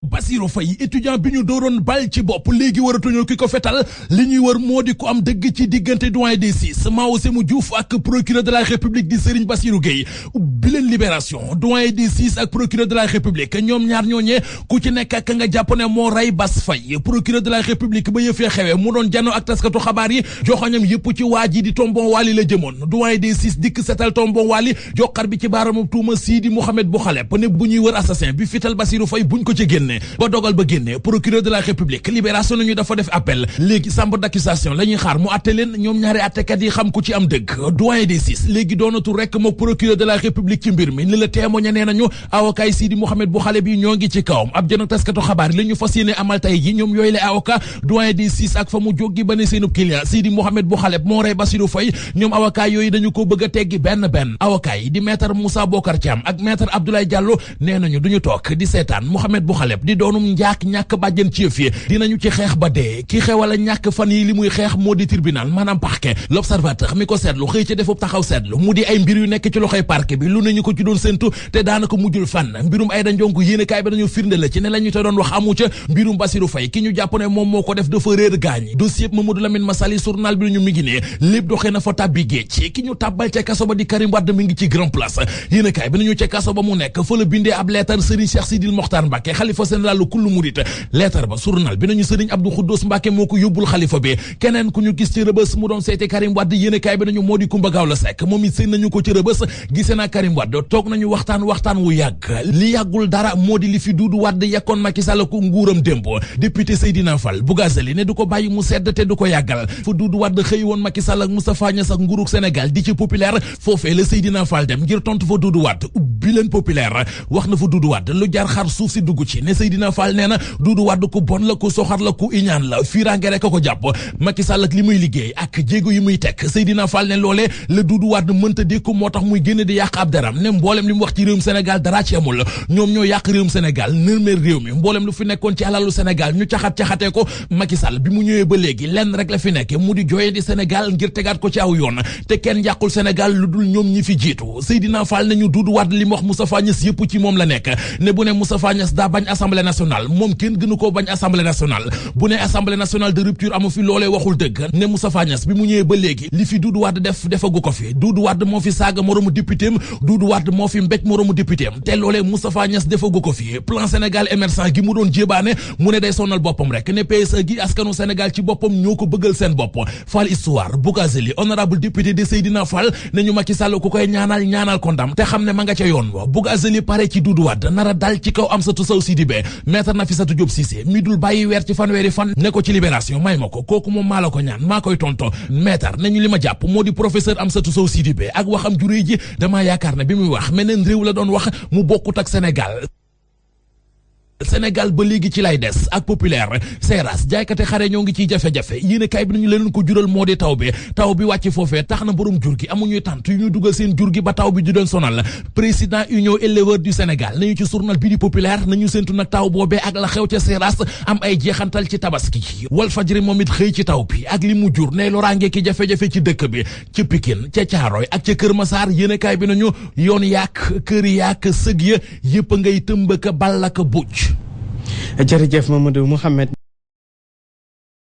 Bassirou Faye étudiant bi ñu dooroon bal ci bopp léegi waratuñu ki ko fetal li ñuy wër moo di ko am dëgg ci diggante doyen des six Mao Sémou Diouf ak procureur de la république di Serigne Bassirou Gueye bi leen libération doyen des six ak procureur de la république ñoom ñaar ñooñee ku ci nekk ak nga jàpp ne moo rey Bass Faye procureur de la république ba yëfee xewee mu doon jano ak taskatu xabaar yi joxoñam yëpp ci waa ji di tombon waali la jëmoon doyen des six dikk setal tombon waali joxar bi ci baaramu tuuma Sidi Mohamed Bouhaleb ne bu ñuy wër assassin bi fital Bassirou Faye buñ ko ci génne ba dogal ba génne procureur de la république libération nañu dafa def appel léegi chambre d'accusation la ñuy xaar mu atte leen ñoom ñaari attekat yi xam ku ci am dëgg doyen des six léegi doonatul rek mook procureur de la république ci mbir mi ni la témoigné nee nañu avocat yi Sidi Mohamed Bouhaleb yi ñoo ngi ci kawam ab jëno taskatu xabaar yi la ñu fas yéene amal tay ji ñoom yooyu la avocat doyen des six ak fa mu jóggi ba ne seenub client Sidi Mohamed Bouhaleb moo rey Bassirou Faye ñoom avocat yooyu dañu ko bëgg a teggi benn avocat yi di maître Moussa Bokar Thiam ak maître Abdoulaye Diallo nee nañu duñu toog di seetaan Mohamed Bouhaleb di doonum ñàkk bàjjen ci yëf yi dinañu ci xeex ba dee ki xewal a ñàkk fan yi li muy xeex moo di tribunal maanaam parquet l'observateur mi ko seetlu xëy ci defub taxaw seetlu mu di ay mbir yu nekk ci loxoy parquet bi lu nañu ko ci doon séntu te daanaka mujjul fànn mbirum Aïda Ndiongue yéenekaay bi dañu firnde la ci ne la ñu te doon wax amu ca mbirum Bassirou Faye ki ñu jàpp ne moom moo ko def dafa réer gaañ dossier Mamadou Lamine Massaly journal bi ñu mi ngi ne lépp doxee na fa tàbbi géej ki ñu tàbbal ca kaso ba di Karim Wade mi ngi ci grand place yéenekaay bi nañu ca kaso ba mu nekk fa la bindee ab leetar Serigne Cheikh Sidil Mokhtar Mbacké xalifa général lu kullu murit leetar ba journal bi nañu Serigne Abdou Khoudoss Mbacké moo ko yóbbul xalifa bi keneen ku ñu gis ci rëbës mu doon seeti Karim Wade yéenekaay bi nañu moo di Coumba Gawlo Seck moom it seen nañu ko ci rëbës gisee naa Karim Wade toog nañu waxtaan wu yàgg li yàggul dara moo di li fi Doudou Wade yekkoon Macky Sall ko nguuram démb député Seydina Fall Bougazeli ne du ko bàyyi mu sedd te du ko yàggal fa Doudou Wade xëy woon Macky Sall ak Moustapha Niasse ak nguurug Sénégal di ci populaire foofee la Seydina Fall dem ngir tontu fa Doudou Wade ubbi leen populaire wax na fa Doudou Wade lu jar xar suuf si dugg ci ne Seydina Fall nee na Doudou Wade ku bon la ku soxar la ku iñaan la fiiraange rek ko jàpp Macky Sall ak li muy liggéey ak jéego yi muy teg Seydina Fall ne loolee la Doudou Wade mënta dékku moo tax muy génn di yàq ab daram ne mboolem li mu wax ci réewum Sénégal dara ci amul ñoom ñoo yàq réewum Sénégal nërmeel réew mi mboolem lu fi nekkoon ci alalu Sénégal ñu caxatee ko Macky Sall bi mu ñëwee ba léegi lenn rek la fi nekke mu di jooye di Sénégal ngir tegaat ko ci aw yoon te kenn yàqul Sénégal lu dul ñoom ñi fi jiitu Seydina Fall nañu Doudou Wade li mu wax Moustapha Niasse yëpp ci moom la nekk ne bu ne Moustapha Niasse daa bañ assemblée nationale moom kenn gënu koo bañ assemblée nationale bu ne assemblée nationale de rupture amu fi loolee waxul dëgg ne Moustapha Niasse bi mu ñëwee ba léegi li fi Doudou Wade defagu ko fi Doudou Wade moo fi saaga moroomu député am Doudou Wade moo fi mbéj moroomu député am te loolee Moustapha Niasse defagu ko fi plan Sénégal émergent gi mu doon jébaane mu ne day sonal boppam rek ne PSE gi askanu Sénégal ci boppam ñoo ko bëggal seen bopp Fall Histoire Bougazeli honorable député de Seydina Fall ne ñu Macky Sall ku koy ñaanal ko ndam te xam ne ma nga ca yoon wa Bougazeli pare ci Doudou Wade nara dal ci kaw Amsatou Sow Sidibé maître Nafissatou Diop Cissé mi dul bàyyi weer ci fanweeri fan ne ko ci libération may ma ko kooku moom maa la ko ñaan maa koy tonto maître nañu li ma jàpp moo di professeur Amsatou Sow Sidibé ak waxam juré ji damaa yaakaar ne bi muy wax meneen réew la doon wax mu bokkut ak Sénégal ba léegi ci lay des ak populaire Seras jaaykate xare ñoo ngi ciy jafe-jafe yéene kay bi nañu leen ko jural moo di taw bi wàcc foofee tax na borom jur gi amuñuy tant yu ñu dugal seen jur gi ba taw bi di doon sonal président union éleveur du Sénégal nañu ci journal bi di populaire nañu séntu nag taw boobee ak la xew ca Seras am ay jeexantal ci tabaski Walfadjri moom it xëy ci taw bi ak li mu jur ne loraange ki jafe-jafe ci dëkk bi ca Pikine ca Caaroy ak ca Kër Masaar yéene kay bi nañu yoon yaak kër yaak sëg ya yëpp ngay tëmbaka ballaka bucc jërëjëf Mamadou Mouhamed